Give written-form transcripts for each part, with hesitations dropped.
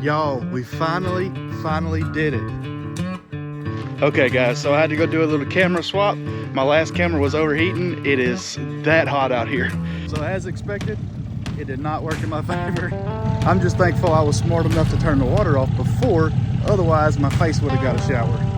Y'all, we finally did it. Okay guys, so I had to go do a little camera swap. My last camera was overheating. It is that hot out here. So as expected, it did not work in my favor. I'm just thankful I was smart enough to turn the water off before, otherwise my face would have got a shower.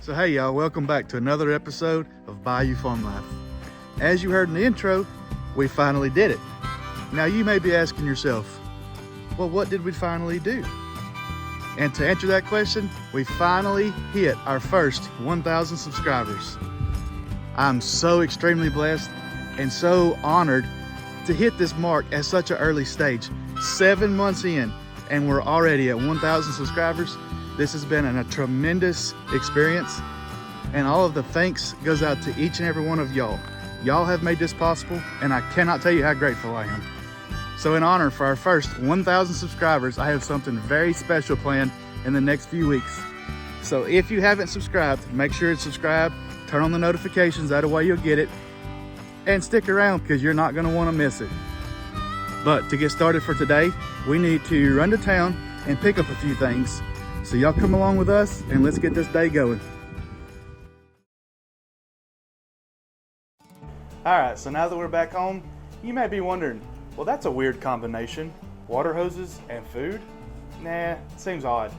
So hey y'all, welcome back to another episode of Bayou Farm Life. As you heard in the intro, we finally did it. Now you may be asking yourself, well, what did we finally do? And to answer that question, we finally hit our first 1,000 subscribers. I'm so extremely blessed and so honored to hit this mark at such an early stage. 7 months in, and we're already at 1,000 subscribers. This has been a tremendous experience, and all of the thanks goes out to each and every one of y'all. Y'all have made this possible, and I cannot tell you how grateful I am. So in honor for our first 1,000 subscribers, I have something very special planned in the next few weeks. So if you haven't subscribed, make sure to subscribe, turn on the notifications, that way you'll get it, and stick around because you're not going to want to miss it. But to get started for today, we need to run to town and pick up a few things. So y'all come along with us and let's get this day going. All right, so now that we're back home, you may be wondering, well, that's a weird combination. Water hoses and food? Nah, seems odd.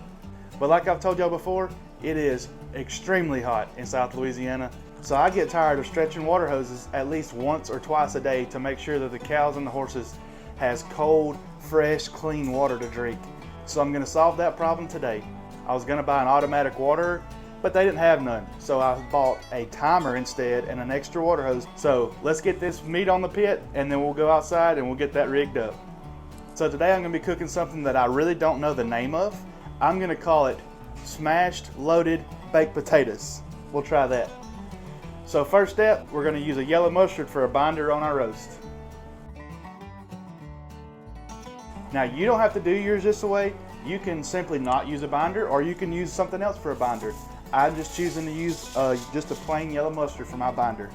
But like I've told y'all before, it is extremely hot in South Louisiana. So I get tired of stretching water hoses at least once or twice a day to make sure that the cows and the horses has cold, fresh, clean water to drink. So I'm gonna solve that problem today. I was gonna buy an automatic waterer, but they didn't have none. So I bought a timer instead and an extra water hose. So let's get this meat on the pit and then we'll go outside and we'll get that rigged up. So today I'm gonna be cooking something that I really don't know the name of. I'm gonna call it smashed loaded baked potatoes. We'll try that. So first step, we're gonna use a yellow mustard for a binder on our roast. Now you don't have to do yours this way. You can simply not use a binder, or you can use something else for a binder. I'm just choosing to use just a plain yellow mustard for my binder.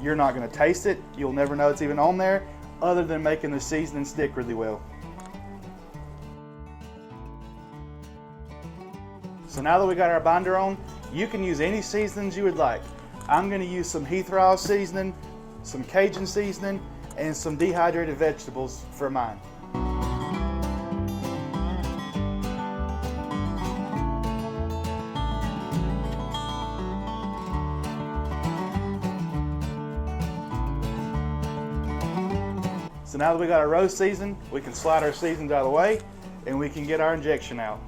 You're not gonna taste it. You'll never know it's even on there, other than making the seasoning stick really well. So now that we got our binder on, you can use any seasonings you would like. I'm gonna use some Heath Rowell seasoning, some Cajun seasoning, and some dehydrated vegetables for mine. So now that we got our roast seasoned, we can slide our seasonings out of the way. and we can get our injection out.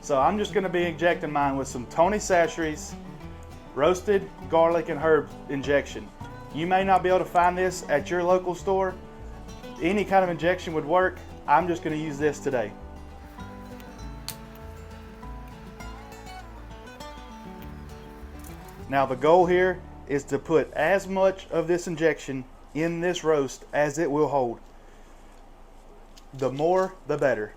So I'm just going to be injecting mine with some Tony Chachere's roasted garlic and herb injection. You may not be able to find this at your local store. Any kind of injection would work. I'm just going to use this today. Now the goal here is to put as much of this injection in this roast as it will hold. The more, the better.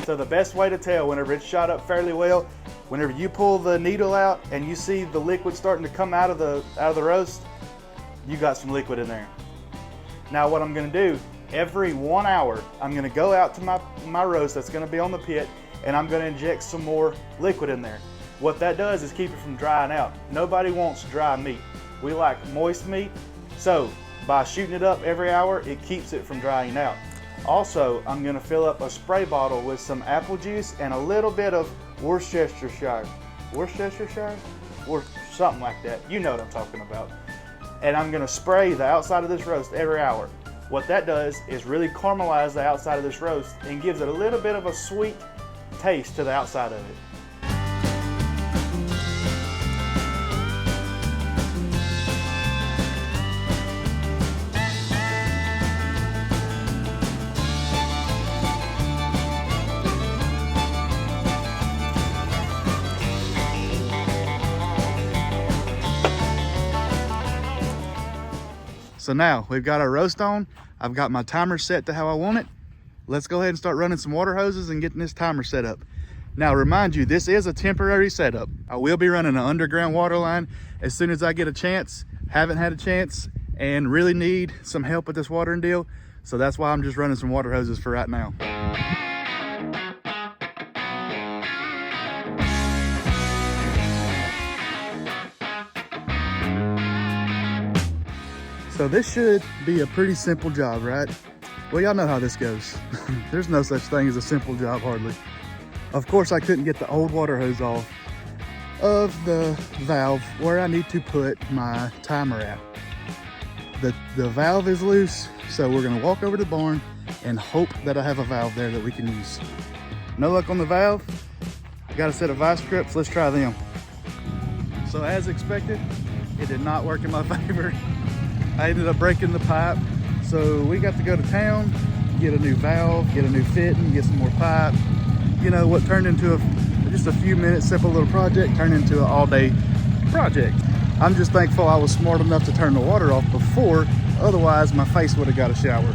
So the best way to tell whenever it's shot up fairly well, whenever you pull the needle out and you see the liquid starting to come out of the roast, you got some liquid in there. Now what I'm going to do, every 1 hour, I'm going to go out to my roast that's going to be on the pit, and I'm going to inject some more liquid in there. What that does is keep it from drying out. Nobody wants dry meat. We like moist meat, so by shooting it up every hour, it keeps it from drying out. Also, I'm going to fill up a spray bottle with some apple juice and a little bit of Worcestershire, or something like that. You know what I'm talking about. And I'm going to spray the outside of this roast every hour. What that does is really caramelize the outside of this roast and gives it a little bit of a sweet taste to the outside of it. So now we've got our roast on. I've got my timer set to how I want it. Let's go ahead and start running some water hoses and getting this timer set up. Now remind you, this is a temporary setup. I will be running an underground water line as soon as I get a chance. Haven't had a chance and really need some help with this watering deal. So that's why I'm just running some water hoses for right now. So this should be a pretty simple job, right? Well, y'all know how this goes. There's no such thing as a simple job, hardly. Of course, I couldn't get the old water hose off of the valve where I need to put my timer at. The valve is loose, so we're gonna walk over to the barn and hope that I have a valve there that we can use. No luck on the valve. I got a set of vice grips, let's try them. So as expected, it did not work in my favor. I ended up breaking the pipe, so we got to go to town, get a new valve, get a new fitting, get some more pipe. You know, what turned into just a few minutes simple little project turned into an all-day project. I'm just thankful I was smart enough to turn the water off before, otherwise my face would have got a shower.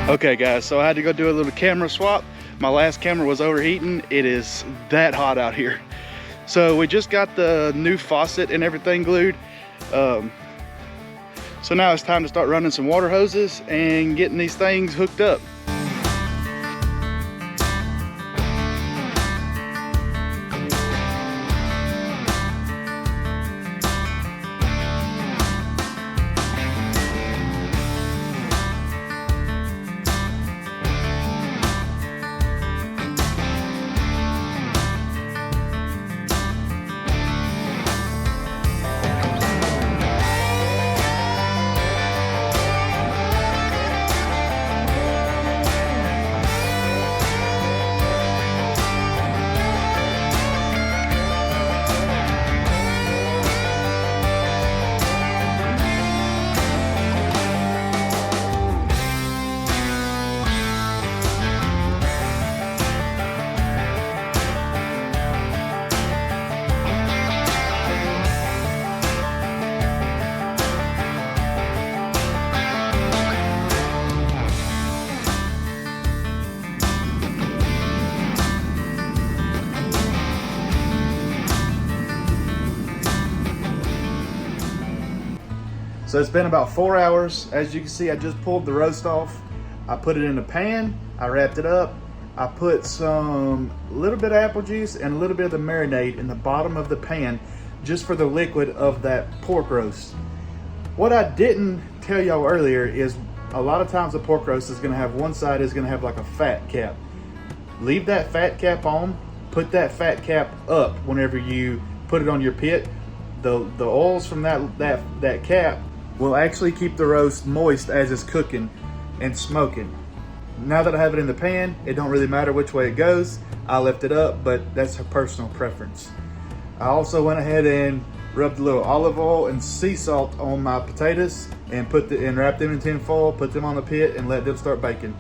Okay guys, so I had to go do a little camera swap. My last camera was overheating. It is that hot out here. So we just got the new faucet and everything glued. So now it's time to start running some water hoses and getting these things hooked up. So it's been about 4 hours. As you can see, I just pulled the roast off. I put it in a pan, I wrapped it up. I put some little bit of apple juice and a little bit of the marinade in the bottom of the pan just for the liquid of that pork roast. What I didn't tell y'all earlier is a lot of times the pork roast is gonna have one side is gonna have like a fat cap. Leave that fat cap on, put that fat cap up whenever you put it on your pit. The oils from that cap will actually keep the roast moist as it's cooking and smoking. Now that I have it in the pan, it don't really matter which way it goes. I left it up, but that's a personal preference. I also went ahead and rubbed a little olive oil and sea salt on my potatoes and wrapped them in tin foil, put them on the pit and let them start baking.